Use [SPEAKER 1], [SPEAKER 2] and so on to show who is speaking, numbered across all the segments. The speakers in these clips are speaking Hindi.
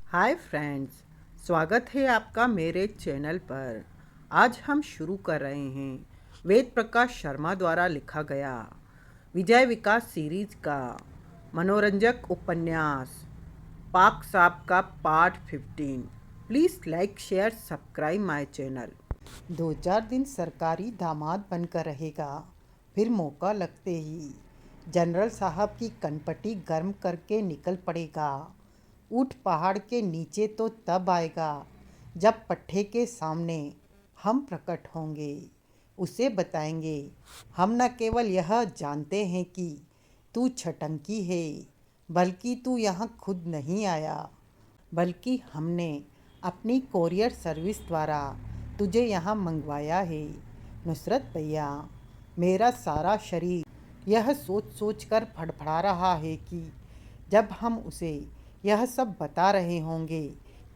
[SPEAKER 1] हाय फ्रेंड्स, स्वागत है आपका मेरे चैनल पर। आज हम शुरू कर रहे हैं वेद प्रकाश शर्मा द्वारा लिखा गया विजय विकास सीरीज का मनोरंजक उपन्यास पाक साहब का part 15। Please like share subscribe my channel. 2-4 दिन सरकारी दामाद बनकर रहेगा, फिर मौका लगते ही जनरल साहब की कनपटी गर्म करके निकल पड़ेगा। ऊँट पहाड़ के नीचे तो तब आएगा जब पट्टे के सामने हम प्रकट होंगे। उसे बताएंगे, हम न केवल यह जानते हैं कि तू छटंकी है, बल्कि तू यहाँ खुद नहीं आया, बल्कि हमने अपनी कोरियर सर्विस द्वारा तुझे यहाँ मंगवाया है। नुसरत भैया, मेरा सारा शरीर यह सोच सोच कर फड़फड़ा रहा है कि जब हम उसे यह सब बता रहे होंगे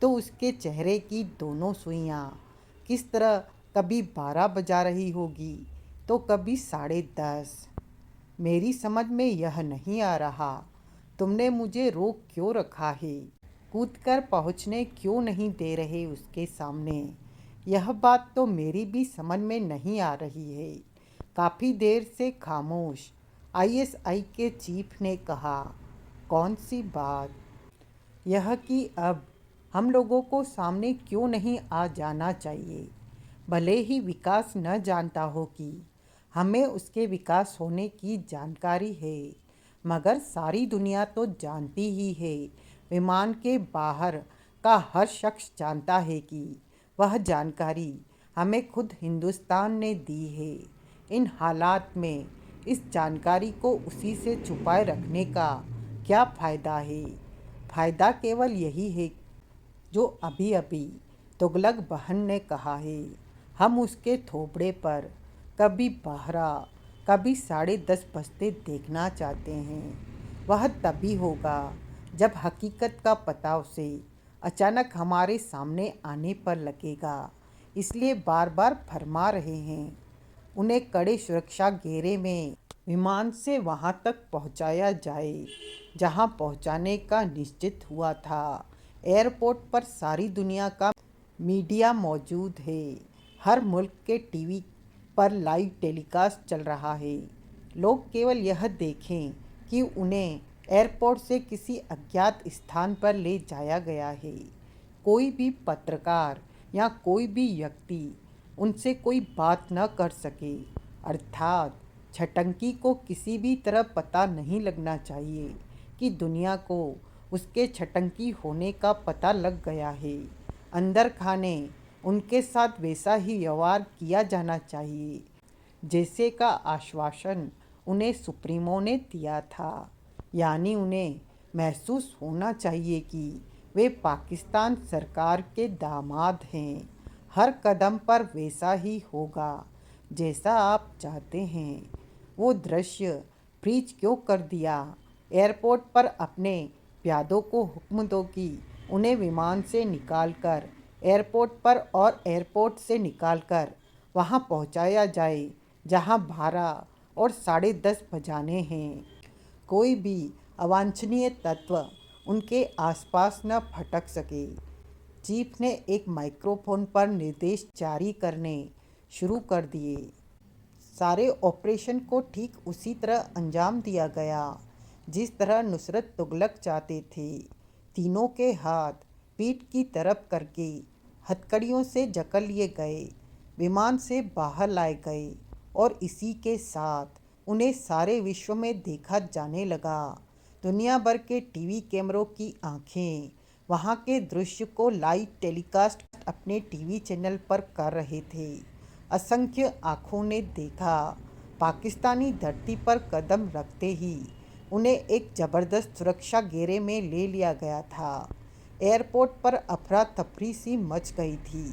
[SPEAKER 1] तो उसके चेहरे की दोनों सुइयाँ किस तरह कभी 12 बजा रही होगी तो कभी 10:30। मेरी समझ में यह नहीं आ रहा, तुमने मुझे रोक क्यों रखा है, कूदकर पहुंचने क्यों नहीं दे रहे उसके सामने। यह बात तो मेरी भी समझ में नहीं आ रही है। काफ़ी देर से खामोश आईएसआई के चीफ ने कहा, कौन सी बात? यह कि अब हम लोगों को सामने क्यों नहीं आ जाना चाहिए। भले ही विकास न जानता हो कि हमें उसके विकास होने की जानकारी है, मगर सारी दुनिया तो जानती ही है, विमान के बाहर का हर शख्स जानता है कि वह जानकारी हमें खुद हिंदुस्तान ने दी है। इन हालात में इस जानकारी को उसी से छुपाए रखने का क्या फ़ायदा है? फ़ायदा केवल यही है जो अभी अभी तुगलक बहन ने कहा है। हम उसके थोपड़े पर कभी 12, कभी 10:30 बजते देखना चाहते हैं। वह तभी होगा जब हकीकत का पता उसे अचानक हमारे सामने आने पर लगेगा। इसलिए बार बार फरमा रहे हैं, उन्हें कड़े सुरक्षा घेरे में विमान से वहां तक पहुंचाया जाए जहां पहुंचाने का निश्चित हुआ था। एयरपोर्ट पर सारी दुनिया का मीडिया मौजूद है। हर मुल्क के टीवी पर लाइव टेलीकास्ट चल रहा है। लोग केवल यह देखें कि उन्हें एयरपोर्ट से किसी अज्ञात स्थान पर ले जाया गया है। कोई भी पत्रकार या कोई भी व्यक्ति उनसे कोई बात न कर सके, अर्थात छटंकी को किसी भी तरह पता नहीं लगना चाहिए कि दुनिया को उसके छटंकी होने का पता लग गया है। अंदर खाने उनके साथ वैसा ही व्यवहार किया जाना चाहिए जैसे का आश्वासन उन्हें सुप्रीमो ने दिया था। यानी उन्हें महसूस होना चाहिए कि वे पाकिस्तान सरकार के दामाद हैं। हर कदम पर वैसा ही होगा जैसा आप चाहते हैं। वो दृश्य फ्रीज क्यों कर दिया? एयरपोर्ट पर अपने प्यादों को हुक्म दो कि उन्हें विमान से निकालकर एयरपोर्ट पर और एयरपोर्ट से निकालकर वहां पहुंचाया जाए जहां 12 और 10:30 बजाने हैं। कोई भी अवांछनीय तत्व उनके आसपास न भटक सके। चीफ ने एक माइक्रोफोन पर निर्देश जारी करने शुरू कर दिए। सारे ऑपरेशन को ठीक उसी तरह अंजाम दिया गया जिस तरह नुसरत तुगलक चाहते थे। तीनों के हाथ पीठ की तरफ करके हथकड़ियों से जकड़ लिए गए, विमान से बाहर लाए गए और इसी के साथ उन्हें सारे विश्व में देखा जाने लगा। दुनिया भर के टीवी कैमरों की आंखें वहां के दृश्य को लाइव टेलीकास्ट अपने टीवी चैनल पर कर रहे थे। असंख्य आंखों ने देखा। पाकिस्तानी धरती पर कदम रखते ही उन्हें एक ज़बरदस्त सुरक्षा घेरे में ले लिया गया था। एयरपोर्ट पर अफरा तफरी सी मच गई थी।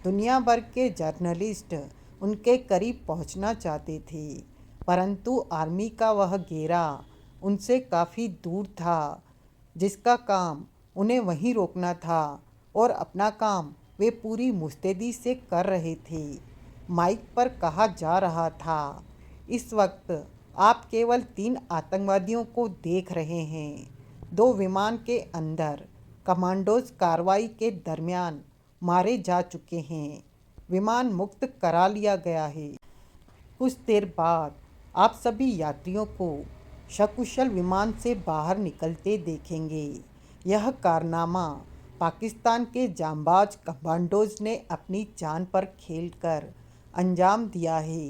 [SPEAKER 1] दुनिया भर के जर्नलिस्ट उनके करीब पहुंचना चाहते थे, परंतु आर्मी का वह घेरा उनसे काफ़ी दूर था जिसका काम उन्हें वहीं रोकना था, और अपना काम वे पूरी मुस्तैदी से कर रहे थे। माइक पर कहा जा रहा था, इस वक्त आप केवल 3 आतंकवादियों को देख रहे हैं। 2 विमान के अंदर कमांडोज कार्रवाई के दरमियान मारे जा चुके हैं। विमान मुक्त करा लिया गया है। कुछ देर बाद आप सभी यात्रियों को सकुशल विमान से बाहर निकलते देखेंगे। यह कारनामा पाकिस्तान के जांबाज कमांडोज ने अपनी जान पर खेलकर अंजाम दिया है।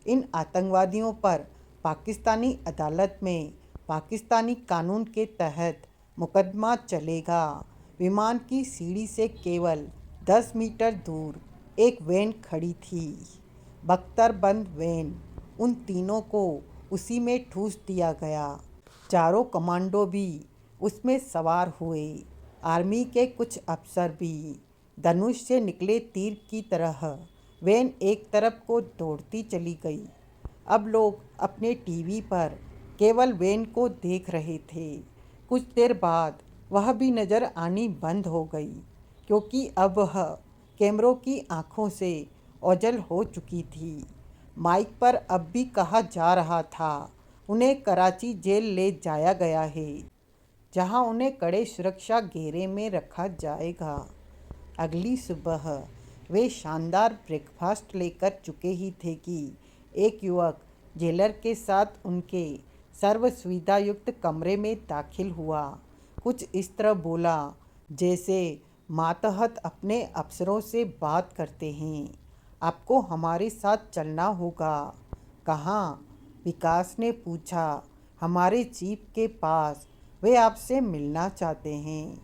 [SPEAKER 1] इन आतंकवादियों पर पाकिस्तानी अदालत में पाकिस्तानी कानून के तहत मुकदमा चलेगा। विमान की सीढ़ी से केवल 10 मीटर दूर एक वैन खड़ी थी, बख्तरबंद वैन। उन तीनों को उसी में ठूस दिया गया। चारों कमांडो भी उसमें सवार हुए। आर्मी के कुछ अफसर भी। धनुष से निकले तीर की तरह वैन एक तरफ को दौड़ती चली गई। अब लोग अपने टीवी पर केवल वैन को देख रहे थे। कुछ देर बाद वह भी नज़र आनी बंद हो गई, क्योंकि अब वह कैमरों की आंखों से ओझल हो चुकी थी। माइक पर अब भी कहा जा रहा था, उन्हें कराची जेल ले जाया गया है, जहां उन्हें कड़े सुरक्षा घेरे में रखा जाएगा। अगली सुबह वे शानदार ब्रेकफास्ट लेकर चुके ही थे कि एक युवक जेलर के साथ उनके सर्व सुविधा युक्त कमरे में दाखिल हुआ। कुछ इस तरह बोला जैसे मातहत अपने अफसरों से बात करते हैं। आपको हमारे साथ चलना होगा। कहाँ? विकास ने पूछा। हमारे चीफ के पास, वे आपसे मिलना चाहते हैं।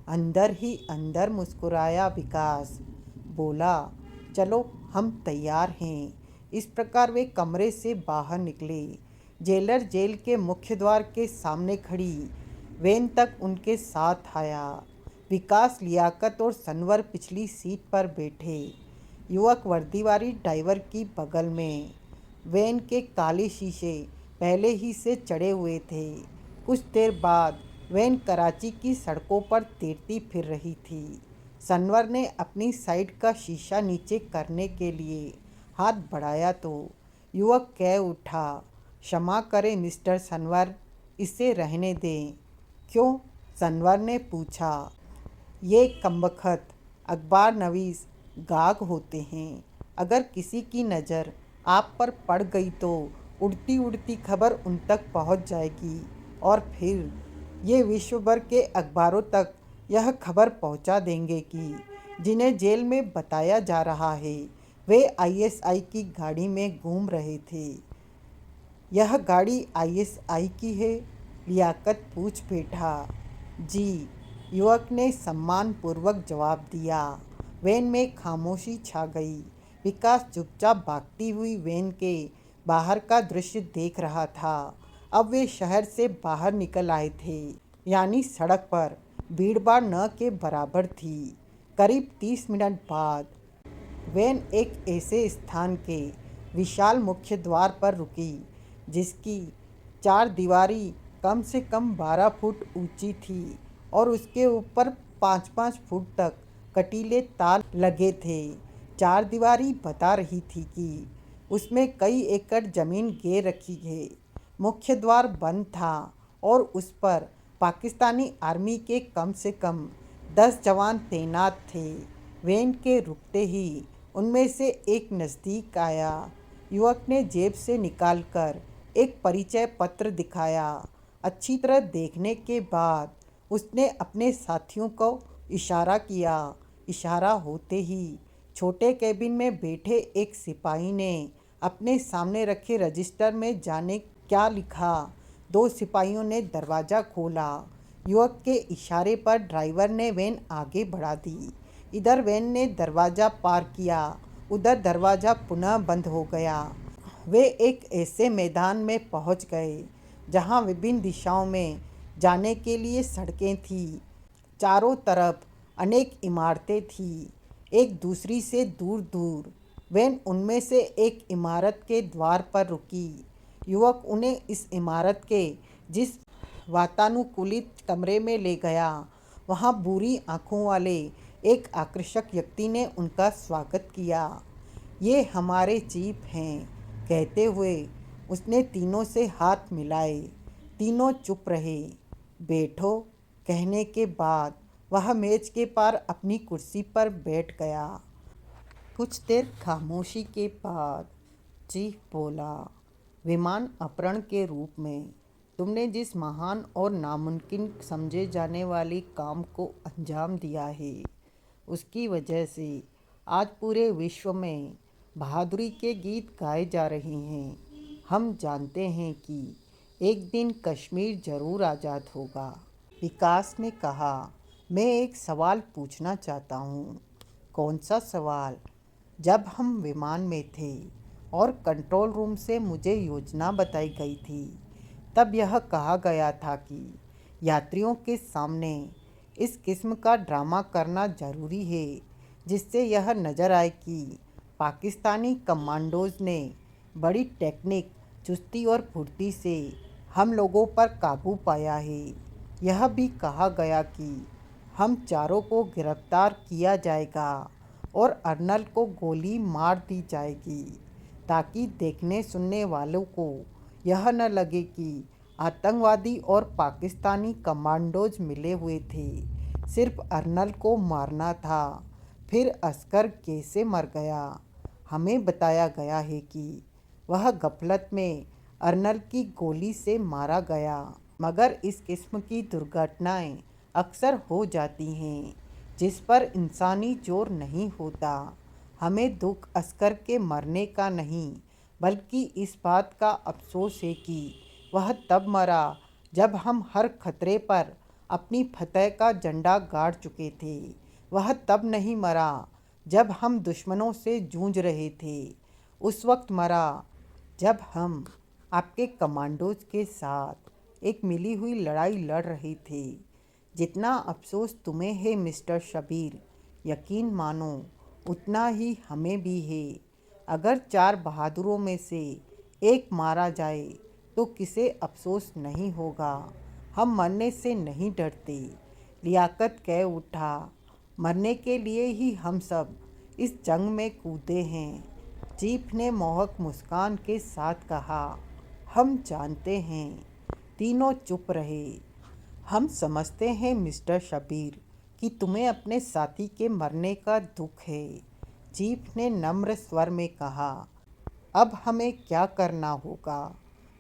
[SPEAKER 1] अंदर ही अंदर मुस्कुराया विकास। बोला, चलो हम तैयार हैं। इस प्रकार वे कमरे से बाहर निकले। जेलर जेल के मुख्य द्वार के सामने खड़ी वैन तक उनके साथ आया। विकास, लियाकत और सनवर पिछली सीट पर बैठे, युवक वर्दीवारी ड्राइवर की बगल में। वैन के काले शीशे पहले ही से चढ़े हुए थे। कुछ देर बाद वैन कराची की सड़कों पर तैरती फिर रही थी। सनवर ने अपनी साइड का शीशा नीचे करने के लिए हाथ बढ़ाया तो युवक कह उठा, क्षमा करें मिस्टर सनवर, इसे रहने दें। क्यों? सनवर ने पूछा। ये कमबख्त अखबार नवीस गाग होते हैं। अगर किसी की नज़र आप पर पड़ गई तो उड़ती उड़ती खबर उन तक पहुंच जाएगी और फिर ये विश्व भर के अखबारों तक यह खबर पहुंचा देंगे कि जिन्हें जेल में बताया जा रहा है वे आईएसआई की गाड़ी में घूम रहे थे। यह गाड़ी आईएसआई की है? लियाकत पूछ बैठा। जी, युवक ने सम्मानपूर्वक जवाब दिया। वैन में खामोशी छा गई। विकास चुपचाप भागती हुई वैन के बाहर का दृश्य देख रहा था। अब वे शहर से बाहर निकल आए थे, यानी सड़क पर भीड़भाड़ न के बराबर थी। करीब 30 मिनट बाद वैन एक ऐसे स्थान के विशाल मुख्य द्वार पर रुकी जिसकी चार दीवारी कम से कम 12 फुट ऊंची थी और उसके ऊपर 5-5 फुट तक कटीले तार लगे थे। चार दीवारी बता रही थी कि उसमें कई एकड़ जमीन घेर रखी है। मुख्य द्वार बंद था और उस पर पाकिस्तानी आर्मी के कम से कम 10 जवान तैनात थे। वैन के रुकते ही उनमें से एक नज़दीक आया। युवक ने जेब से निकालकर एक परिचय पत्र दिखाया। अच्छी तरह देखने के बाद उसने अपने साथियों को इशारा किया। इशारा होते ही छोटे कैबिन में बैठे एक सिपाही ने अपने सामने रखे रजिस्टर में जाने क्या लिखा। 2 सिपाहियों ने दरवाज़ा खोला। युवक के इशारे पर ड्राइवर ने वैन आगे बढ़ा दी। इधर वैन ने दरवाज़ा पार किया, उधर दरवाज़ा पुनः बंद हो गया। वे एक ऐसे मैदान में पहुंच गए जहां विभिन्न दिशाओं में जाने के लिए सड़कें थीं। चारों तरफ अनेक इमारतें थीं, एक दूसरी से दूर दूर। वैन उनमें से एक इमारत के द्वार पर रुकी। युवक उन्हें इस इमारत के जिस वातानुकूलित कमरे में ले गया, वहां बुरी आंखों वाले एक आकर्षक व्यक्ति ने उनका स्वागत किया। ये हमारे चीफ हैं, कहते हुए उसने तीनों से हाथ मिलाए। तीनों चुप रहे। बैठो, कहने के बाद वह मेज के पार अपनी कुर्सी पर बैठ गया। कुछ देर खामोशी के बाद चीफ बोला, विमान अपहरण के रूप में तुमने जिस महान और नामुमकिन समझे जाने वाली काम को अंजाम दिया है, उसकी वजह से आज पूरे विश्व में बहादुरी के गीत गाए जा रहे हैं। हम जानते हैं कि एक दिन कश्मीर जरूर आज़ाद होगा। विकास ने कहा, मैं एक सवाल पूछना चाहता हूँ। कौन सा सवाल? जब हम विमान में थे और कंट्रोल रूम से मुझे योजना बताई गई थी, तब यह कहा गया था कि यात्रियों के सामने इस किस्म का ड्रामा करना ज़रूरी है जिससे यह नज़र आए कि पाकिस्तानी कमांडोज़ ने बड़ी टेक्निक, चुस्ती और फुर्ती से हम लोगों पर काबू पाया है। यह भी कहा गया कि हम चारों को गिरफ्तार किया जाएगा और अर्नल को गोली मार दी जाएगी, ताकि देखने सुनने वालों को यह न लगे कि आतंकवादी और पाकिस्तानी कमांडोज मिले हुए थे। सिर्फ अर्नल को मारना था। फिर अस्कर कैसे मर गया? हमें बताया गया है कि वह गफलत में अर्नल की गोली से मारा गया, मगर इस किस्म की दुर्घटनाएं अक्सर हो जाती हैं जिस पर इंसानी जोर नहीं होता। हमें दुख अस्कर के मरने का नहीं, बल्कि इस बात का अफसोस है कि वह तब मरा जब हम हर खतरे पर अपनी फतह का झंडा गाड़ चुके थे। वह तब नहीं मरा जब हम दुश्मनों से जूझ रहे थे। उस वक्त मरा जब हम आपके कमांडोज के साथ एक मिली हुई लड़ाई लड़ रहे थे। जितना अफसोस तुम्हें है मिस्टर शबीर, यकीन मानो उतना ही हमें भी है। अगर 4 बहादुरों में से एक मारा जाए तो किसे अफसोस नहीं होगा। हम मरने से नहीं डरते। लियाकत कह उठा, मरने के लिए ही हम सब इस जंग में कूदे हैं। चीफ ने मोहक मुस्कान के साथ कहा, हम जानते हैं। तीनों चुप रहे। हम समझते हैं मिस्टर शबीर कि तुम्हें अपने साथी के मरने का दुख है। चीफ ने नम्र स्वर में कहा, अब हमें क्या करना होगा?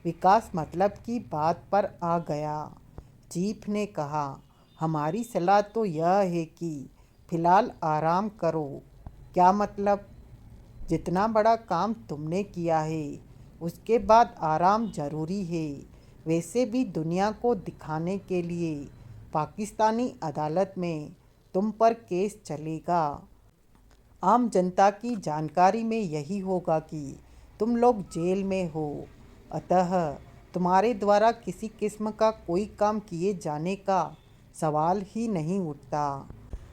[SPEAKER 1] विकास मतलब की बात पर आ गया। चीफ ने कहा, हमारी सलाह तो यह है कि फिलहाल आराम करो। क्या मतलब? जितना बड़ा काम तुमने किया है उसके बाद आराम ज़रूरी है। वैसे भी दुनिया को दिखाने के लिए पाकिस्तानी अदालत में तुम पर केस चलेगा। आम जनता की जानकारी में यही होगा कि तुम लोग जेल में हो। अतः तुम्हारे द्वारा किसी किस्म का कोई काम किए जाने का सवाल ही नहीं उठता।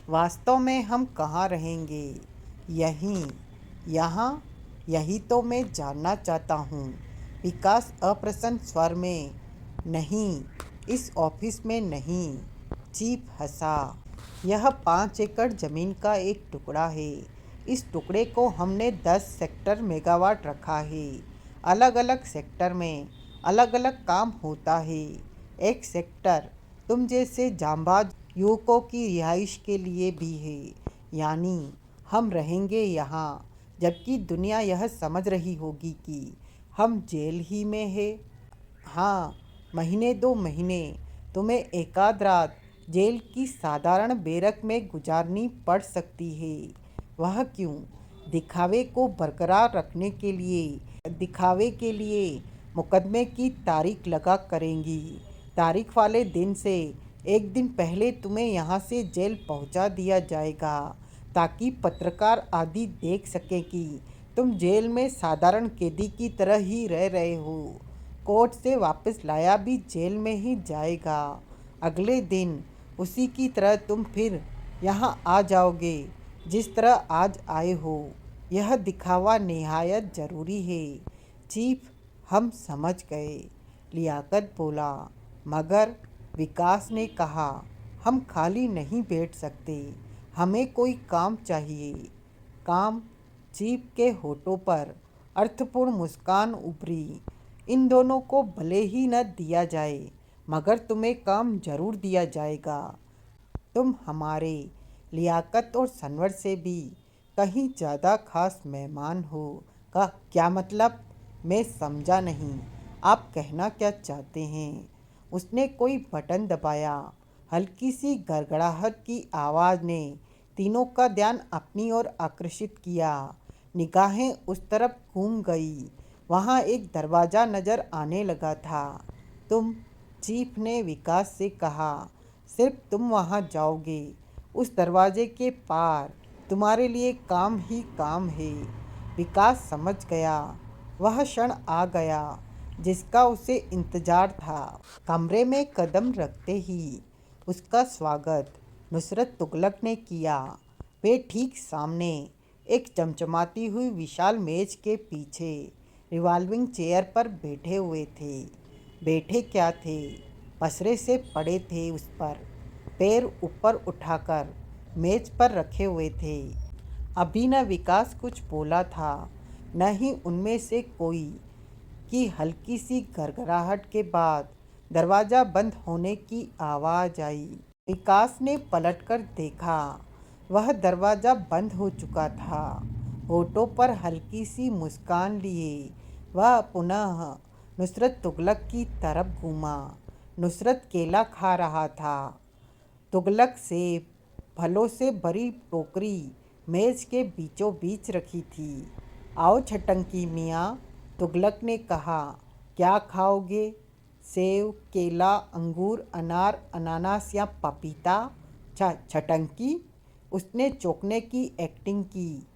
[SPEAKER 1] वास्तव में हम कहाँ रहेंगे? यहीं, यहाँ? यही तो मैं जानना चाहता हूँ। विकास अप्रसन्न स्वर में, नहीं, इस ऑफिस में नहीं। चीफ हंसा, यह 5 एकड़ ज़मीन का एक टुकड़ा है। इस टुकड़े को हमने 10 सेक्टर मेगावाट रखा है। अलग अलग सेक्टर में अलग अलग काम होता है। एक सेक्टर तुम जैसे जांबाज युवकों की रिहाइश के लिए भी है। यानी हम रहेंगे यहाँ, जबकि दुनिया यह समझ रही होगी कि हम जेल ही में है। हाँ, महीने 2 महीने तुम्हें एकाध रात जेल की साधारण बैरक में गुजारनी पड़ सकती है। वह क्यों? दिखावे को बरकरार रखने के लिए, दिखावे के लिए मुकदमे की तारीख लगा करेंगी। तारीख वाले दिन से एक दिन पहले तुम्हें यहाँ से जेल पहुँचा दिया जाएगा, ताकि पत्रकार आदि देख सकें कि तुम जेल में साधारण कैदी की तरह ही रह रहे हो। कोर्ट से वापस लाया भी जेल में ही जाएगा। अगले दिन उसी की तरह तुम फिर यहाँ आ जाओगे जिस तरह आज आए हो। यह दिखावा निहायत ज़रूरी है। चीफ, हम समझ गए। लियाकत बोला, मगर विकास ने कहा, हम खाली नहीं बैठ सकते। हमें कोई काम चाहिए। काम? चीफ के होठों पर अर्थपूर्ण मुस्कान उभरी। इन दोनों को भले ही न दिया जाए, मगर तुम्हें काम जरूर दिया जाएगा। तुम हमारे लियाकत और सनवर से भी कहीं ज़्यादा खास मेहमान हो। का क्या मतलब? मैं समझा नहीं। आप कहना क्या चाहते हैं? उसने कोई बटन दबाया। हल्की सी गड़गड़ाहट की आवाज़ ने तीनों का ध्यान अपनी ओर आकर्षित किया। निगाहें उस तरफ घूम गई। वहाँ एक दरवाज़ा नज़र आने लगा था। तुम, चीफ ने विकास से कहा, सिर्फ तुम वहाँ जाओगे। उस दरवाजे के पार तुम्हारे लिए काम ही काम है। विकास समझ गया। वह क्षण आ गया जिसका उसे इंतजार था। कमरे में कदम रखते ही उसका स्वागत नुसरत तुगलक ने किया। वे ठीक सामने एक चमचमाती हुई विशाल मेज के पीछे रिवॉल्विंग चेयर पर बैठे हुए थे। बैठे क्या थे, पसरे से पड़े थे उस पर। पैर ऊपर उठाकर मेज पर रखे हुए थे। अभी न विकास कुछ बोला था, न ही उनमें से कोई कि हल्की सी गड़गड़ाहट के बाद दरवाज़ा बंद होने की आवाज़ आई। विकास ने पलटकर देखा। वह दरवाज़ा बंद हो चुका था। होठों पर हल्की सी मुस्कान लिए वह पुनः नुसरत तुगलक की तरफ घूमा। नुसरत केला खा रहा था। तुगलक सेब फलों से भरी टोकरी मेज के बीचों बीच रखी थी। आओ छटंकी मियाँ, तुगलक ने कहा, क्या खाओगे? सेब, केला, अंगूर, अनार, अनानास या पपीता? छटंकी, उसने चौंकने की एक्टिंग की।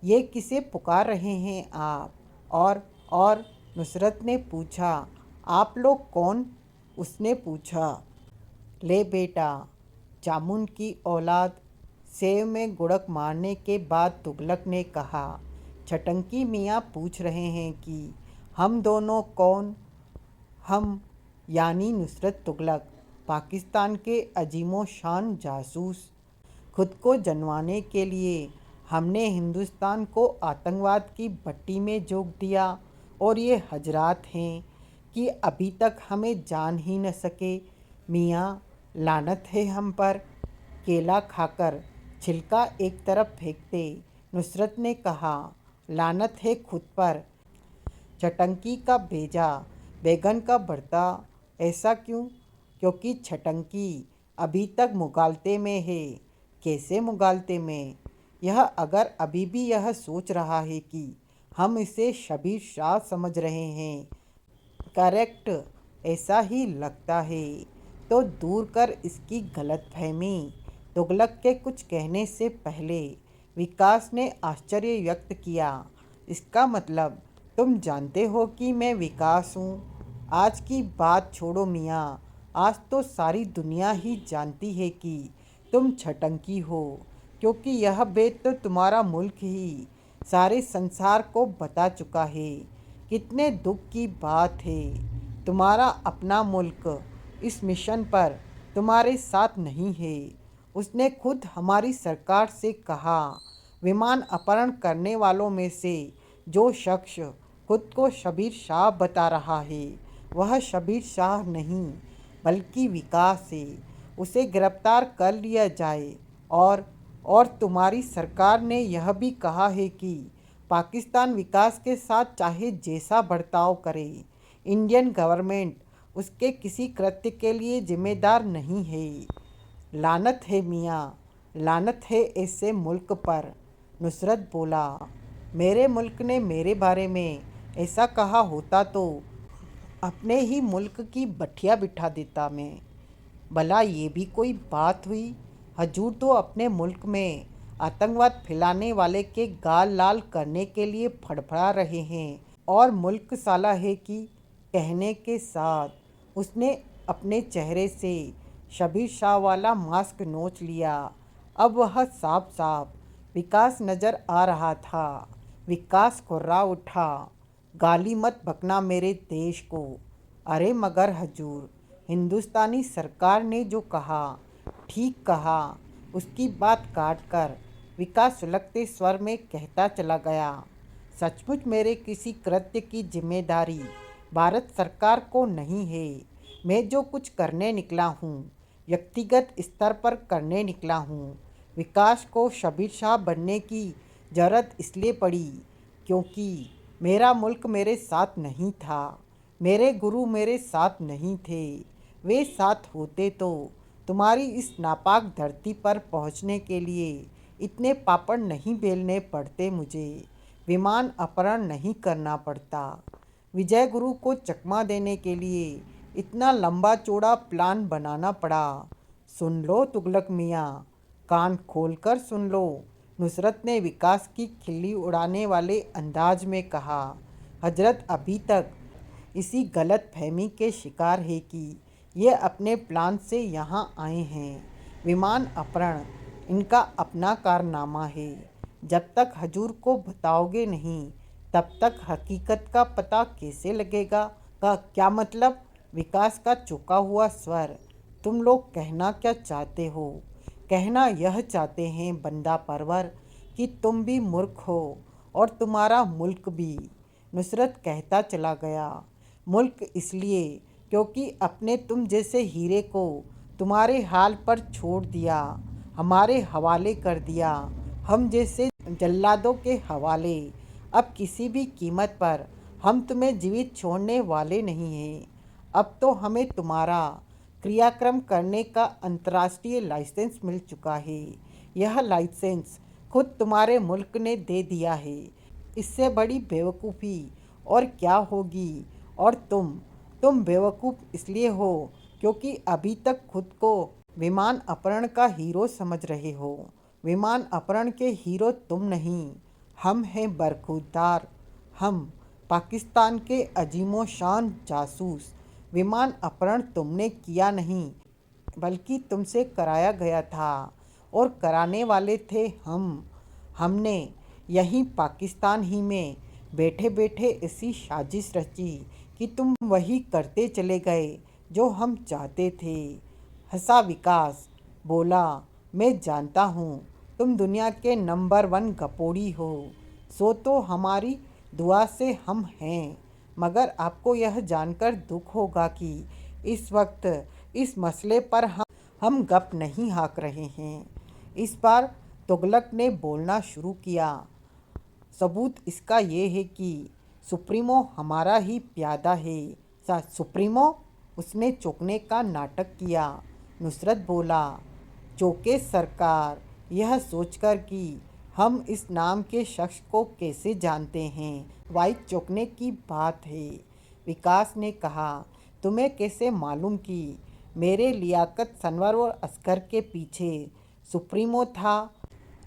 [SPEAKER 1] ये किसे पुकार रहे हैं आप? और नुसरत ने पूछा, आप लोग कौन? उसने पूछा। ले बेटा, जामुन की औलाद, सेव में गुड़क मारने के बाद तुगलक ने कहा, छटंकी मियाँ पूछ रहे हैं कि हम दोनों कौन? हम यानी नुसरत तुगलक, पाकिस्तान के अजीमो शान जासूस। खुद को जनवाने के लिए हमने हिंदुस्तान को आतंकवाद की भट्टी में झोंक दिया और ये हजरात हैं कि अभी तक हमें जान ही न सके। मियाँ, लानत है हम पर। केला खाकर छिलका एक तरफ फेंकते नुसरत ने कहा, लानत है खुद पर। छटंकी का भेजा बैगन का भरता। ऐसा क्यों? क्योंकि छटंकी अभी तक मुगालते में है। कैसे मुगालते में? यह अगर अभी भी यह सोच रहा है कि हम इसे शबीर शाह समझ रहे हैं। करेक्ट, ऐसा ही लगता है। तो दूर कर इसकी गलतफहमी। तुगलक के कुछ कहने से पहले विकास ने आश्चर्य व्यक्त किया। इसका मतलब तुम जानते हो कि मैं विकास हूँ? आज की बात छोड़ो मियाँ, आज तो सारी दुनिया ही जानती है कि तुम छटंकी हो, क्योंकि यह भेद तो तुम्हारा मुल्क ही सारे संसार को बता चुका है। कितने दुख की बात है, तुम्हारा अपना मुल्क इस मिशन पर तुम्हारे साथ नहीं है। उसने खुद हमारी सरकार से कहा, विमान अपहरण करने वालों में से जो शख्स खुद को शबीर शाह बता रहा है, वह शबीर शाह नहीं बल्कि विकास है। उसे गिरफ्तार कर लिया जाए। और तुम्हारी सरकार ने यह भी कहा है कि पाकिस्तान विकास के साथ चाहे जैसा बर्ताव करे, इंडियन गवर्नमेंट उसके किसी कृत्य के लिए जिम्मेदार नहीं है। लानत है मियाँ, लानत है ऐसे मुल्क पर। नुसरत बोला, मेरे मुल्क ने मेरे बारे में ऐसा कहा होता तो अपने ही मुल्क की बठिया बिठा देता मैं। भला ये भी कोई बात हुई? हजूर तो अपने मुल्क में आतंकवाद फैलाने वाले के गाल लाल करने के लिए फड़फड़ा रहे हैं और मुल्क साला है कि। कहने के साथ उसने अपने चेहरे से शबीर शाह वाला मास्क नोच लिया। अब वह साफ साफ विकास नज़र आ रहा था। विकास कुर्रा उठा, गाली मत बकना मेरे देश को। अरे मगर हजूर, हिंदुस्तानी सरकार ने जो कहा ठीक कहा। उसकी बात काट कर विकास सुलगते स्वर में कहता चला गया, सचमुच मेरे किसी कृत्य की जिम्मेदारी भारत सरकार को नहीं है। मैं जो कुछ करने निकला हूँ व्यक्तिगत स्तर पर करने निकला हूँ। विकास को शबीर शाह बनने की ज़रूरत इसलिए पड़ी क्योंकि मेरा मुल्क मेरे साथ नहीं था, मेरे गुरु मेरे साथ नहीं थे। वे साथ होते तो तुम्हारी इस नापाक धरती पर पहुंचने के लिए इतने पापड़ नहीं बेलने पड़ते, मुझे विमान अपहरण नहीं करना पड़ता, विजय गुरु को चकमा देने के लिए इतना लंबा चौड़ा प्लान बनाना पड़ा। सुन लो तुगलक मियाँ, कान खोलकर सुन लो, नुसरत ने विकास की खिल्ली उड़ाने वाले अंदाज में कहा। हजरत अभी तक इसी गलत फहमी के शिकार है कि ये अपने प्लान से यहाँ आए हैं। विमान अपहरण इनका अपना कारनामा है। जब तक हजूर को बताओगे नहीं तब तक हकीकत का पता कैसे लगेगा? का क्या मतलब? विकास का चुका हुआ स्वर। तुम लोग कहना क्या चाहते हो? कहना यह चाहते हैं बंदा परवर कि तुम भी मूर्ख हो और तुम्हारा मुल्क भी। नुसरत कहता चला गया। मुल्क इसलिए क्योंकि अपने तुम जैसे हीरे को तुम्हारे हाल पर छोड़ दिया, हमारे हवाले कर दिया, हम जैसे जल्लादों के हवाले। अब किसी भी कीमत पर हम तुम्हें जीवित छोड़ने वाले नहीं हैं। अब तो हमें तुम्हारा क्रियाक्रम करने का अंतर्राष्ट्रीय लाइसेंस मिल चुका है। यह लाइसेंस खुद तुम्हारे मुल्क ने दे दिया है। इससे बड़ी बेवकूफ़ी और क्या होगी? और तुम बेवकूफ़ इसलिए हो क्योंकि अभी तक खुद को विमान अपहरण का हीरो समझ रहे हो। विमान अपहरण के हीरो तुम नहीं, हम हैं बरखुरदार। हम पाकिस्तान के अजीमो शान जासूस। विमान अपहरण तुमने किया नहीं बल्कि तुमसे कराया गया था और कराने वाले थे हम। हमने यहीं पाकिस्तान ही में बैठे बैठे ऐसी साजिश रची कि तुम वही करते चले गए जो हम चाहते थे। हंसा विकास। बोला, मैं जानता हूँ तुम दुनिया के नंबर 1 गपोड़ी हो, सो तो हमारी दुआ से हम हैं। मगर आपको यह जानकर दुख होगा कि इस वक्त इस मसले पर हम गप नहीं हाँक रहे हैं। इस बार तुगलक ने बोलना शुरू किया। सबूत इसका ये है कि सुप्रीमो हमारा ही प्यादा है। सुप्रीमो? उसने चौंकने का नाटक किया। नुसरत बोला, चौके सरकार, यह सोचकर कि हम इस नाम के शख्स को कैसे जानते हैं, वाई चौंकने की बात है। विकास ने कहा, तुम्हें कैसे मालूम कि मेरे लियाकत सनवर और अस्कर के पीछे सुप्रीमो था?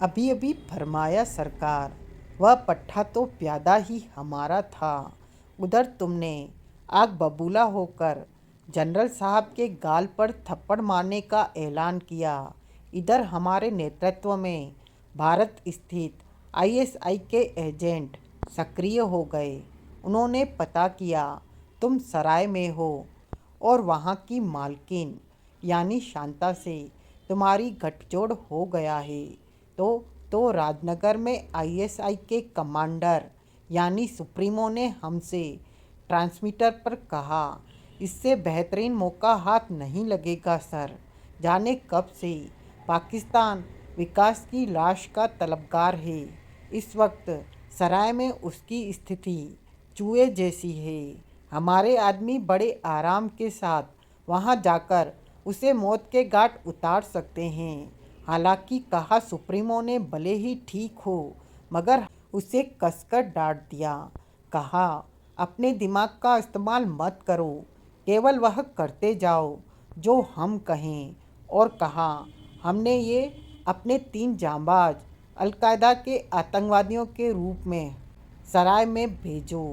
[SPEAKER 1] अभी अभी फरमाया सरकार, वह पट्टा तो प्यादा ही हमारा था। उधर तुमने आग बबूला होकर जनरल साहब के गाल पर थप्पड़ मारने का ऐलान किया। इधर हमारे नेतृत्व में भारत स्थित आईएसआई के एजेंट सक्रिय हो गए। उन्होंने पता किया तुम सराय में हो और वहाँ की मालकिन यानी शांता से तुम्हारी गठजोड़ हो गया है। तो राजनगर में आईएसआई के कमांडर यानी सुप्रीमो ने हमसे ट्रांसमीटर पर कहा, इससे बेहतरीन मौका हाथ नहीं लगेगा सर। जाने कब से पाकिस्तान विकास की लाश का तलबगार है। इस वक्त सराय में उसकी स्थिति चूहे जैसी है। हमारे आदमी बड़े आराम के साथ वहां जाकर उसे मौत के घाट उतार सकते हैं। हालांकि कहा सुप्रीमो ने भले ही ठीक हो मगर उसे कसकर डांट दिया। कहा, अपने दिमाग का इस्तेमाल मत करो, केवल वह करते जाओ जो हम कहें। और कहा, हमने ये अपने 3 जांबाज अलकायदा के आतंकवादियों के रूप में सराय में भेजो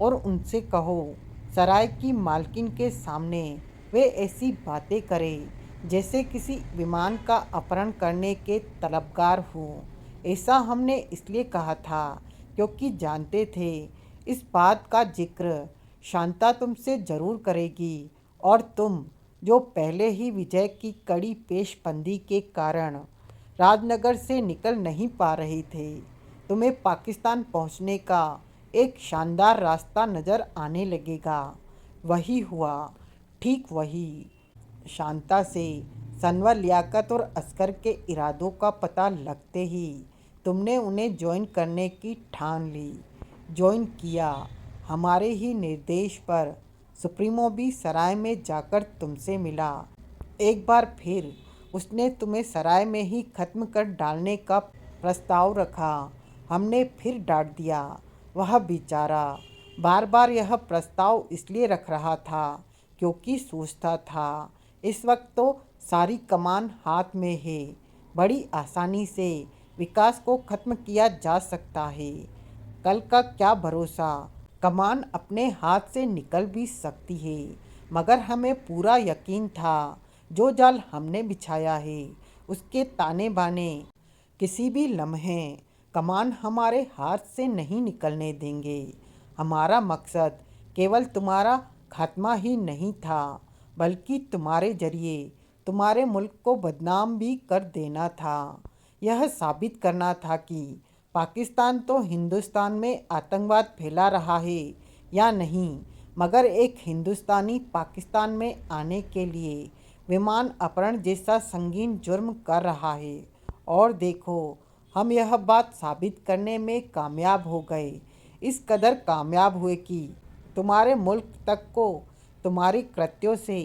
[SPEAKER 1] और उनसे कहो सराय की मालकिन के सामने वे ऐसी बातें करें जैसे किसी विमान का अपहरण करने के तलबगार हों। ऐसा हमने इसलिए कहा था क्योंकि जानते थे इस बात का जिक्र शांता तुमसे ज़रूर करेगी और तुम जो पहले ही विजय की कड़ी पेशबंदी के कारण राजनगर से निकल नहीं पा रहे थे, तुम्हें पाकिस्तान पहुंचने का एक शानदार रास्ता नज़र आने लगेगा। वही हुआ, ठीक वही। शांता से सनवर, लियाकत और अस्कर के इरादों का पता लगते ही तुमने उन्हें ज्वाइन करने की ठान ली। ज्वाइन किया। हमारे ही निर्देश पर सुप्रीमो भी सराय में जाकर तुमसे मिला। एक बार फिर उसने तुम्हें सराय में ही खत्म कर डालने का प्रस्ताव रखा। हमने फिर डांट दिया। वह बेचारा बार बार यह प्रस्ताव इसलिए रख रहा था क्योंकि सोचता था इस वक्त तो सारी कमान हाथ में है, बड़ी आसानी से विकास को खत्म किया जा सकता है। कल का क्या भरोसा, कमान अपने हाथ से निकल भी सकती है। मगर हमें पूरा यकीन था जो जाल हमने बिछाया है उसके ताने बाने किसी भी लम्हे कमान हमारे हाथ से नहीं निकलने देंगे। हमारा मकसद केवल तुम्हारा खात्मा ही नहीं था बल्कि तुम्हारे जरिए तुम्हारे मुल्क को बदनाम भी कर देना था। यह साबित करना था कि पाकिस्तान तो हिंदुस्तान में आतंकवाद फैला रहा है या नहीं, मगर एक हिंदुस्तानी पाकिस्तान में आने के लिए विमान अपहरण जैसा संगीन जुर्म कर रहा है। और देखो, हम यह बात साबित करने में कामयाब हो गए। इस कदर कामयाब हुए कि तुम्हारे मुल्क तक को तुम्हारी कृत्यों से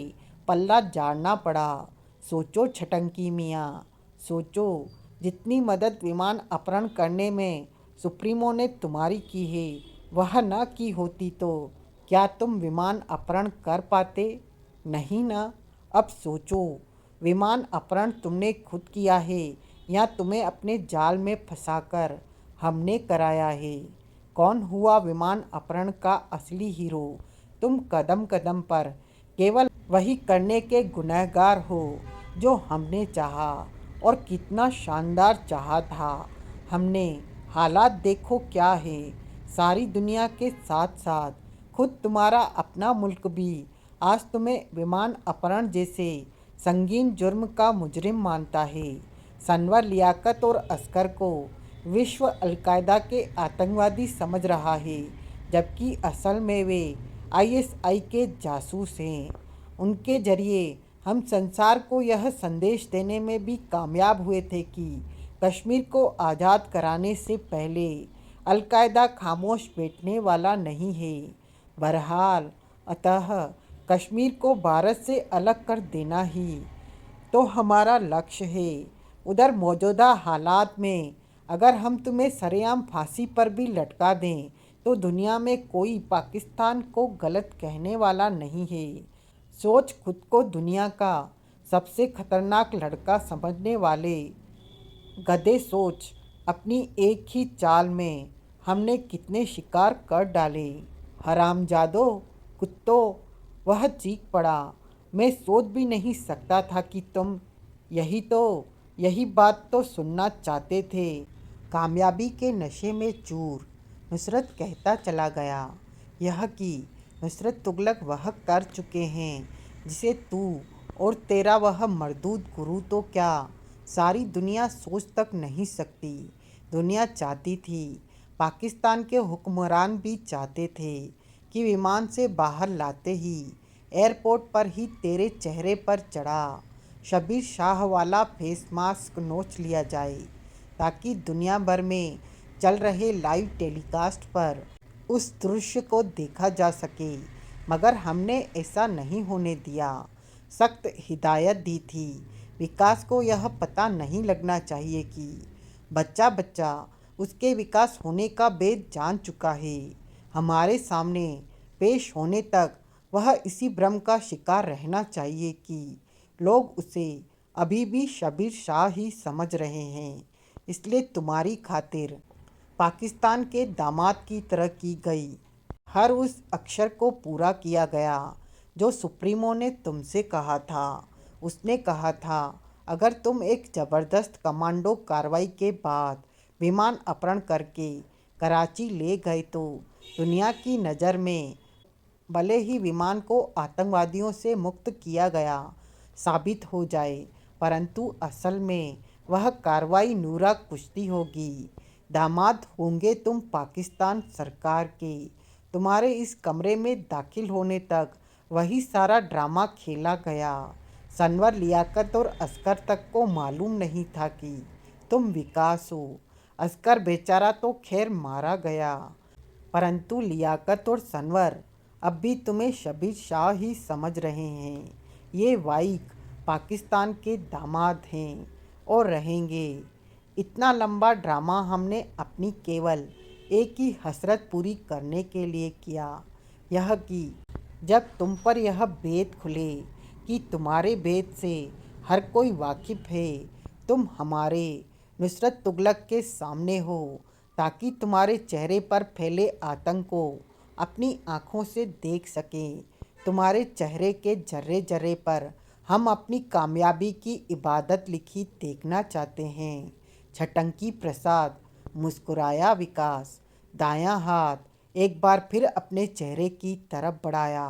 [SPEAKER 1] पल्ला झाड़ना पड़ा। सोचो छटंकी मियाँ, सोचो, जितनी मदद विमान अपहरण करने में सुप्रीमो ने तुम्हारी की है वह न की होती तो क्या तुम विमान अपहरण कर पाते? नहीं ना। अब सोचो, विमान अपहरण तुमने खुद किया है या तुम्हें अपने जाल में फंसाकर हमने कराया है? कौन हुआ विमान अपहरण का असली हीरो? तुम कदम कदम पर केवल वही करने के गुनहगार हो जो हमने चाहा, और कितना शानदार चाहा था हमने। हालात देखो क्या है। सारी दुनिया के साथ साथ खुद तुम्हारा अपना मुल्क भी आज तुम्हें विमान अपहरण जैसे संगीन जुर्म का मुजरिम मानता है। सनवर, लियाकत और अस्कर को विश्व अलकायदा के आतंकवादी समझ रहा है, जबकि असल में वे आईएसआई के जासूस हैं। उनके जरिए हम संसार को यह संदेश देने में भी कामयाब हुए थे कि कश्मीर को आज़ाद कराने से पहले अलकायदा खामोश बैठने वाला नहीं है। बहरहाल, अतः कश्मीर को भारत से अलग कर देना ही तो हमारा लक्ष्य है। उधर मौजूदा हालात में अगर हम तुम्हें सरेआम फांसी पर भी लटका दें तो दुनिया में कोई पाकिस्तान को गलत कहने वाला नहीं है। सोच, खुद को दुनिया का सबसे खतरनाक लड़का समझने वाले गधे, सोच, अपनी एक ही चाल में हमने कितने शिकार कर डाले। हरामजादो, कुत्तों, वह चीख पड़ा। मैं सोच भी नहीं सकता था कि तुम यही बात तो सुनना चाहते थे। कामयाबी के नशे में चूर नुसरत कहता चला गया। यह कि नुसरत तुगलक वह कर चुके हैं जिसे तू और तेरा वह मरदूद गुरु तो क्या सारी दुनिया सोच तक नहीं सकती। दुनिया चाहती थी, पाकिस्तान के हुक्मरान भी चाहते थे कि विमान से बाहर लाते ही एयरपोर्ट पर ही तेरे चेहरे पर चढ़ा शबीर शाह वाला फेस मास्क नोच लिया जाए, ताकि दुनिया भर में चल रहे लाइव टेलीकास्ट पर उस दृश्य को देखा जा सके। मगर हमने ऐसा नहीं होने दिया। सख्त हिदायत दी थी, विकास को यह पता नहीं लगना चाहिए कि बच्चा बच्चा उसके विकास होने का भेद जान चुका है। हमारे सामने पेश होने तक वह इसी भ्रम का शिकार रहना चाहिए कि लोग उसे अभी भी शबीर शाह ही समझ रहे हैं। इसलिए तुम्हारी खातिर पाकिस्तान के दामाद की तरह की गई हर उस अक्षर को पूरा किया गया जो सुप्रीमो ने तुमसे कहा था। उसने कहा था, अगर तुम एक ज़बरदस्त कमांडो कार्रवाई के बाद विमान अपहरण करके कराची ले गए तो दुनिया की नज़र में भले ही विमान को आतंकवादियों से मुक्त किया गया साबित हो जाए, परंतु असल में वह कार्रवाई नूरा कुश्ती होगी। दामाद होंगे तुम पाकिस्तान सरकार के। तुम्हारे इस कमरे में दाखिल होने तक वही सारा ड्रामा खेला गया। सनवर, लियाकत और असगर तक को मालूम नहीं था कि तुम विकास हो। असगर बेचारा तो खैर मारा गया, परंतु लियाकत और सनवर अब भी तुम्हें शबीर शाह ही समझ रहे हैं। ये वाइक पाकिस्तान के दामाद हैं और रहेंगे। इतना लंबा ड्रामा हमने अपनी केवल एक ही हसरत पूरी करने के लिए किया, यह कि जब तुम पर यह भेद खुले कि तुम्हारे भेद से हर कोई वाकिफ़ है, तुम हमारे नुसरत तुगलक के सामने हो, ताकि तुम्हारे चेहरे पर फैले आतंक को अपनी आँखों से देख सकें। तुम्हारे चेहरे के जर्रे जर्रे पर हम अपनी कामयाबी की इबादत लिखी देखना चाहते हैं। छटंकी प्रसाद मुस्कुराया। विकास दायां हाथ एक बार फिर अपने चेहरे की तरफ बढ़ाया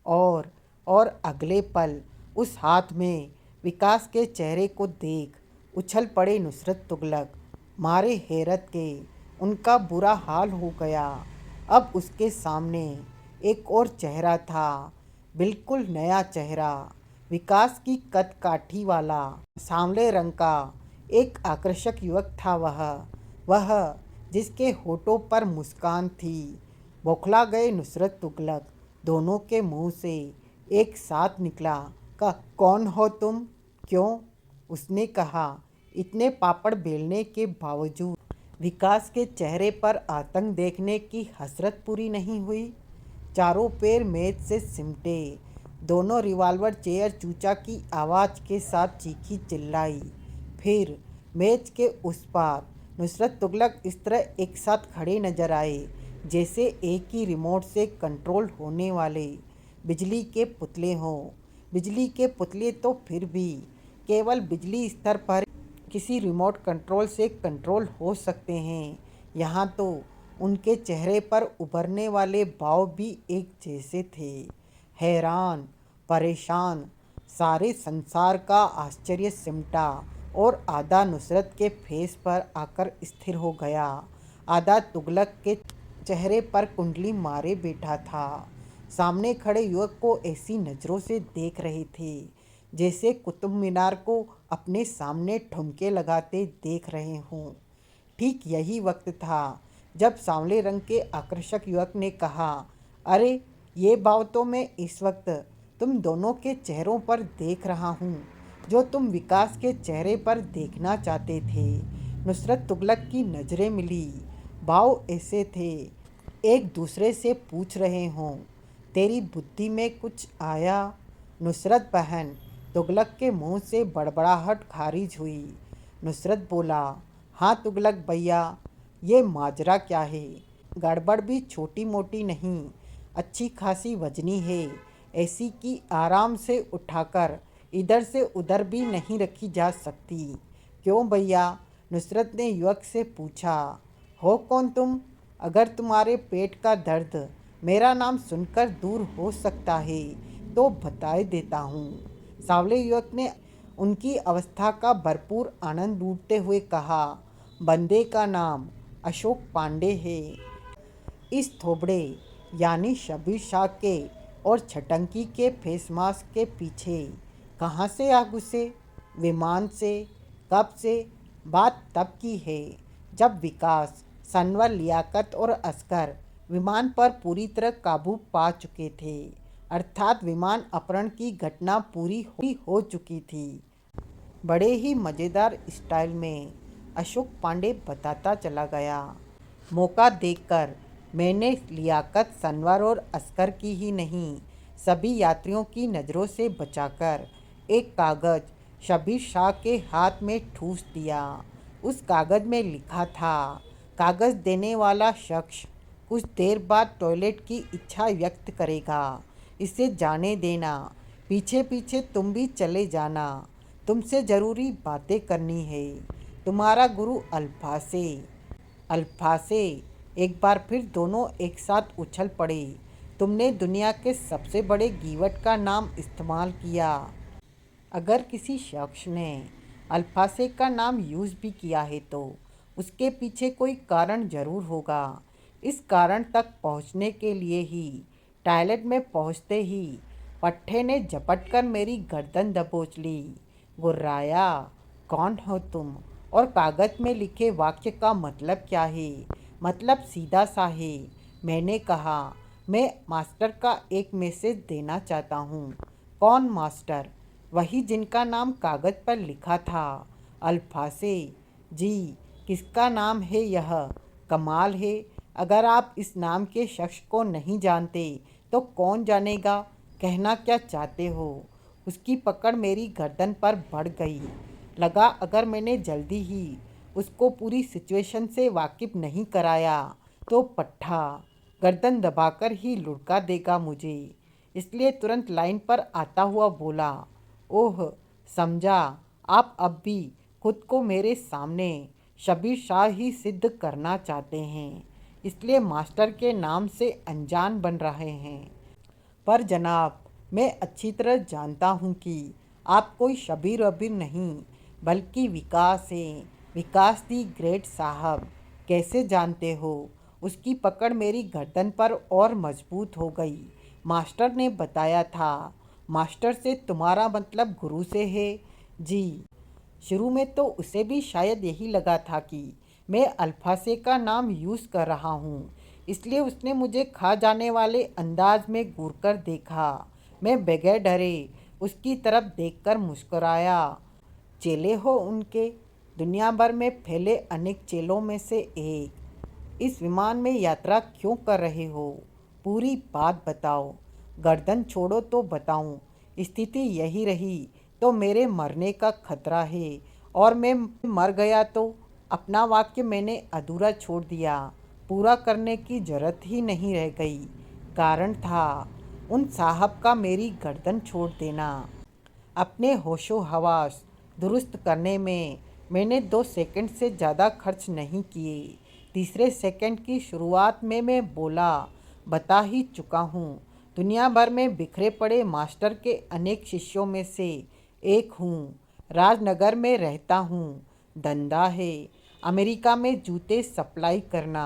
[SPEAKER 1] और अगले पल उस हाथ में विकास के चेहरे को देख उछल पड़े नुसरत तुगलक। मारे हैरत के उनका बुरा हाल हो गया। अब उसके सामने एक और चेहरा था, बिल्कुल नया चेहरा। विकास की कद काठी वाला सांवले रंग का एक आकर्षक युवक था वह जिसके होठों पर मुस्कान थी। बौखला गए नुसरत तुगलक दोनों के मुंह से एक साथ निकला, का कौन हो तुम? क्यों? उसने कहा। इतने पापड़ बेलने के बावजूद विकास के चेहरे पर आतंक देखने की हसरत पूरी नहीं हुई। चारों पैर मेज से सिमटे, दोनों रिवॉल्वर चेयर चूचा की आवाज़ के साथ चीखी चिल्लाई। फिर मेज के उस पार नुसरत तुगलक इस तरह एक साथ खड़े नजर आए जैसे एक ही रिमोट से कंट्रोल होने वाले बिजली के पुतले हों। बिजली के पुतले तो फिर भी केवल बिजली स्तर पर किसी रिमोट कंट्रोल से कंट्रोल हो सकते हैं। यहाँ तो उनके चेहरे पर उभरने वाले भाव भी एक जैसे थे। हैरान, परेशान, सारे संसार का आश्चर्य सिमटा और आधा नुसरत के फेस पर आकर स्थिर हो गया। आधा तुगलक के चेहरे पर कुंडली मारे बैठा था। सामने खड़े युवक को ऐसी नज़रों से देख रहे थे जैसे कुतुब मीनार को अपने सामने ठुमके लगाते देख रहे हों। ठीक यही वक्त था जब सांवले रंग के आकर्षक युवक ने कहा, अरे ये भाव तो मैं इस वक्त तुम दोनों के चेहरों पर देख रहा हूँ जो तुम विकास के चेहरे पर देखना चाहते थे। नुसरत तुगलक की नज़रें मिली। भाव ऐसे थे, एक दूसरे से पूछ रहे हों, तेरी बुद्धि में कुछ आया? नुसरत बहन, तुगलक के मुंह से बड़बड़ाहट खारिज हुई। नुसरत बोला, हाँ तुगलक भैया, ये माजरा क्या है? गड़बड़ भी छोटी मोटी नहीं, अच्छी खासी वजनी है, ऐसी कि आराम से उठाकर इधर से उधर भी नहीं रखी जा सकती। क्यों भैया? नुसरत ने युवक से पूछा। हो कौन तुम? अगर तुम्हारे पेट का दर्द मेरा नाम सुनकर दूर हो सकता है तो बताए देता हूँ। सांवले युवक ने उनकी अवस्था का भरपूर आनंद लूटते हुए कहा, बंदे का नाम अशोक पांडे है। इस थोबड़े यानी शबीर शाह के और छटंकी के फेस मास्क के पीछे कहाँ से आ घुसे? विमान से? कब से? बात तब की है जब विकास, सनवर, लियाकत और असगर विमान पर पूरी तरह काबू पा चुके थे, अर्थात विमान अपहरण की घटना पूरी हो चुकी थी। बड़े ही मज़ेदार स्टाइल में अशोक पांडे बताता चला गया। मौका देखकर मैंने लियाकत, सनवर और असगर की ही नहीं, सभी यात्रियों की नज़रों से बचाकर एक कागज़ शबीर शाह के हाथ में ठूस दिया। उस कागज़ में लिखा था, कागज़ देने वाला शख्स कुछ देर बाद टॉयलेट की इच्छा व्यक्त करेगा, इसे जाने देना। पीछे पीछे तुम भी चले जाना, तुमसे ज़रूरी बातें करनी है। तुम्हारा गुरु अल्फासे। अल्फासे। एक बार फिर दोनों एक साथ उछल पड़े। तुमने दुनिया के सबसे बड़े गीवट का नाम इस्तेमाल किया। अगर किसी शख्स ने अल्फासे का नाम यूज़ भी किया है तो उसके पीछे कोई कारण ज़रूर होगा। इस कारण तक पहुंचने के लिए ही टॉयलेट में पहुंचते ही पट्टे ने झपट कर मेरी गर्दन दबोच ली। गुर्राया, कौन हो तुम और कागज में लिखे वाक्य का मतलब क्या है? मतलब सीधा सा है। मैंने कहा, मैं मास्टर का एक मैसेज देना चाहता हूँ। कौन मास्टर? वही जिनका नाम कागज पर लिखा था, अल्फासे। जी, किसका नाम है यह? कमाल है, अगर आप इस नाम के शख्स को नहीं जानते तो कौन जानेगा? कहना क्या चाहते हो? उसकी पकड़ मेरी गर्दन पर बढ़ गई। लगा अगर मैंने जल्दी ही उसको पूरी सिचुएशन से वाकिफ नहीं कराया तो पट्टा गर्दन दबाकर ही लुढ़का देगा मुझे। इसलिए तुरंत लाइन पर आता हुआ बोला, ओह समझा, आप अब भी खुद को मेरे सामने शबीर शाह ही सिद्ध करना चाहते हैं, इसलिए मास्टर के नाम से अनजान बन रहे हैं। पर जनाब, मैं अच्छी तरह जानता हूँ कि आप कोई शबीर वबीर नहीं बल्कि विकास हैं, विकास दी ग्रेट साहब। कैसे जानते हो? उसकी पकड़ मेरी गर्दन पर और मजबूत हो गई। मास्टर ने बताया था। मास्टर से तुम्हारा मतलब गुरु से है? जी। शुरू में तो उसे भी शायद यही लगा था कि मैं अल्फासे का नाम यूज़ कर रहा हूँ, इसलिए उसने मुझे खा जाने वाले अंदाज में घूर कर देखा। मैं बगैर डरे उसकी तरफ देखकर मुस्कुराया। चेले हो उनके, दुनिया भर में फैले अनेक चेलों में से एक। इस विमान में यात्रा क्यों कर रहे हो? पूरी बात बताओ। गर्दन छोड़ो तो बताऊं। स्थिति यही रही तो मेरे मरने का खतरा है, और मैं मर गया तो अपना वाक्य मैंने अधूरा छोड़ दिया, पूरा करने की जरूरत ही नहीं रह गई। कारण था उन साहब का मेरी गर्दन छोड़ देना। अपने होशो हवास दुरुस्त करने में मैंने 2 सेकंड से ज़्यादा खर्च नहीं किए। तीसरे सेकंड की शुरुआत में मैं बोला, बता ही चुका हूँ, दुनिया भर में बिखरे पड़े मास्टर के अनेक शिष्यों में से एक हूँ। राजनगर में रहता हूँ। धंधा है अमेरिका में जूते सप्लाई करना।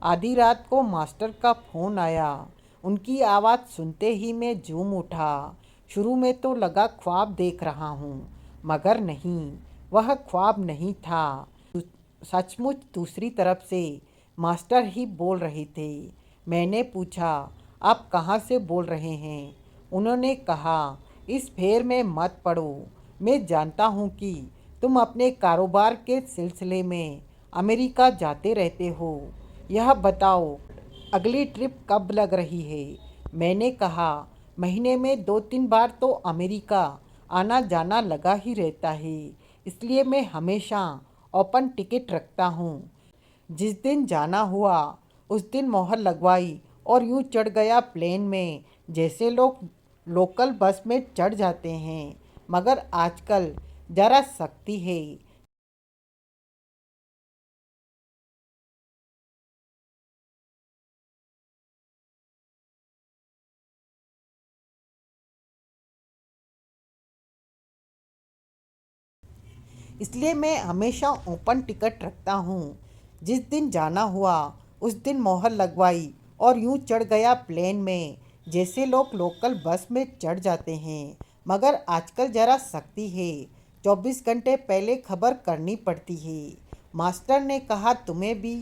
[SPEAKER 1] आधी रात को मास्टर का फ़ोन आया। उनकी आवाज़ सुनते ही मैं झूम उठा। शुरू में तो लगा ख्वाब देख रहा हूँ, मगर नहीं, वह ख्वाब नहीं था। सचमुच दूसरी तरफ से मास्टर ही बोल रहे थे। मैंने पूछा, आप कहाँ से बोल रहे हैं? उन्होंने कहा, इस फेर में मत पड़ो। मैं जानता हूँ कि तुम अपने कारोबार के सिलसिले में अमेरिका जाते रहते हो। यह बताओ, अगली ट्रिप कब लग रही है? मैंने कहा, महीने में 2-3 बार तो अमेरिका आना जाना लगा ही रहता है, इसलिए मैं हमेशा ओपन टिकट रखता हूँ। जिस दिन जाना हुआ उस दिन मोहर लगवाई और यूँ चढ़ गया प्लेन में जैसे लोग लोकल बस में चढ़ जाते हैं। मगर आजकल ज़रा सख्ती है। इसलिए मैं हमेशा ओपन टिकट रखता हूँ। जिस दिन जाना हुआ उस दिन मोहर लगवाई और यूं चढ़ गया प्लेन में जैसे लोग लोकल बस में चढ़ जाते हैं। मगर आजकल ज़रा सख्ती है, 24 घंटे पहले खबर करनी पड़ती है। मास्टर ने कहा, तुम्हें भी?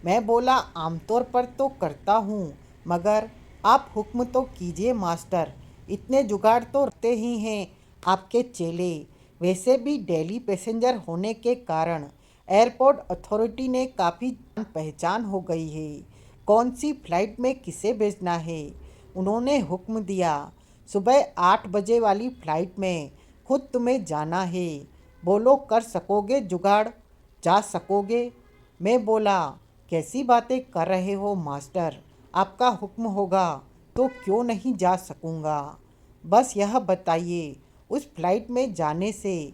[SPEAKER 1] मैं बोला, आमतौर पर तो करता हूँ, मगर आप हुक्म तो कीजिए मास्टर। इतने जुगाड़ तो रखते ही हैं आपके चेले। वैसे भी डेली पैसेंजर होने के कारण एयरपोर्ट अथॉरिटी ने काफ़ी जान पहचान हो गई है। कौन सी फ़्लाइट में किसे भेजना है? उन्होंने हुक्म दिया, सुबह 8 बजे वाली फ़्लाइट में खुद तुम्हें जाना है। बोलो, कर सकोगे जुगाड़? जा सकोगे? मैं बोला, कैसी बातें कर रहे हो मास्टर, आपका हुक्म होगा तो क्यों नहीं जा सकूँगा। बस यह बताइए, उस फ्लाइट में जाने से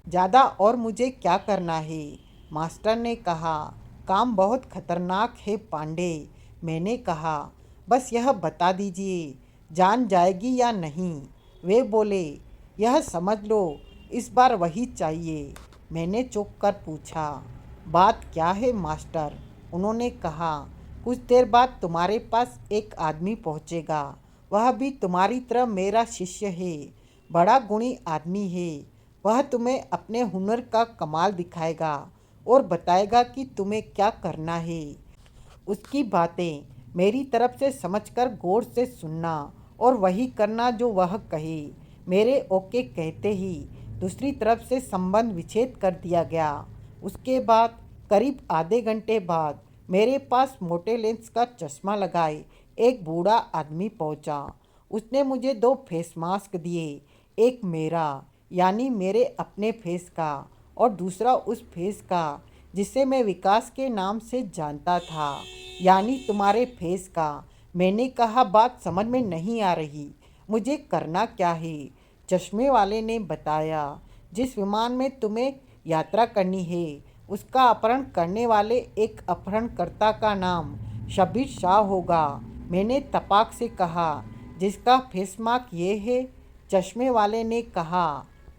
[SPEAKER 1] ज़्यादा और मुझे क्या करना है? मास्टर ने कहा, काम बहुत खतरनाक है पांडे। मैंने कहा, बस यह बता दीजिए, जान जाएगी या नहीं? वे बोले, यह समझ लो, इस बार वही चाहिए। मैंने चौंक कर पूछा, बात क्या है मास्टर? उन्होंने कहा, कुछ देर बाद तुम्हारे पास एक आदमी पहुंचेगा, वह भी तुम्हारी तरह मेरा शिष्य है। बड़ा गुणी आदमी है। वह तुम्हें अपने हुनर का कमाल दिखाएगा और बताएगा कि तुम्हें क्या करना है। उसकी बातें मेरी तरफ से समझकर गौर से सुनना और वही करना जो वह कहे। मेरे ओके कहते ही दूसरी तरफ से संबंध विच्छेद कर दिया गया। उसके बाद करीब आधे घंटे बाद मेरे पास मोटे लेंस का चश्मा लगाए एक बूढ़ा आदमी पहुंचा। उसने मुझे 2 फेस मास्क दिए, एक मेरा यानी मेरे अपने फेस का और दूसरा उस फेस का जिसे मैं विकास के नाम से जानता था, यानी तुम्हारे फेस का। मैंने कहा, बात समझ में नहीं आ रही, मुझे करना क्या है? चश्मे वाले ने बताया, जिस विमान में तुम्हें यात्रा करनी है उसका अपहरण करने वाले एक अपहरणकर्ता का नाम शब्बीर शाह होगा। मैंने तपाक से कहा, जिसका फेस मार्क ये है? चश्मे वाले ने कहा,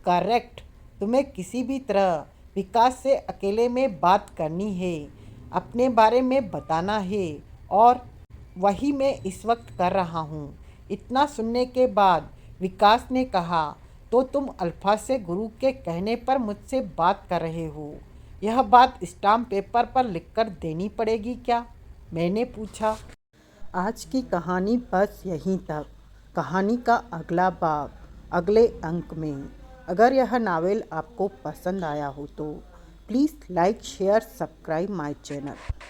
[SPEAKER 1] करेक्ट। तुम्हें किसी भी तरह विकास से अकेले में बात करनी है, अपने बारे में बताना है और वही मैं इस वक्त कर रहा हूँ। इतना सुनने के बाद विकास ने कहा, तो तुम अल्फा से गुरु के कहने पर मुझसे बात कर रहे हो? यह बात स्टाम्प पेपर पर लिखकर देनी पड़ेगी क्या? मैंने पूछा। आज की कहानी बस यहीं तक। कहानी का अगला भाग अगले अंक में। अगर यह नावल आपको पसंद आया हो तो please like share subscribe my channel.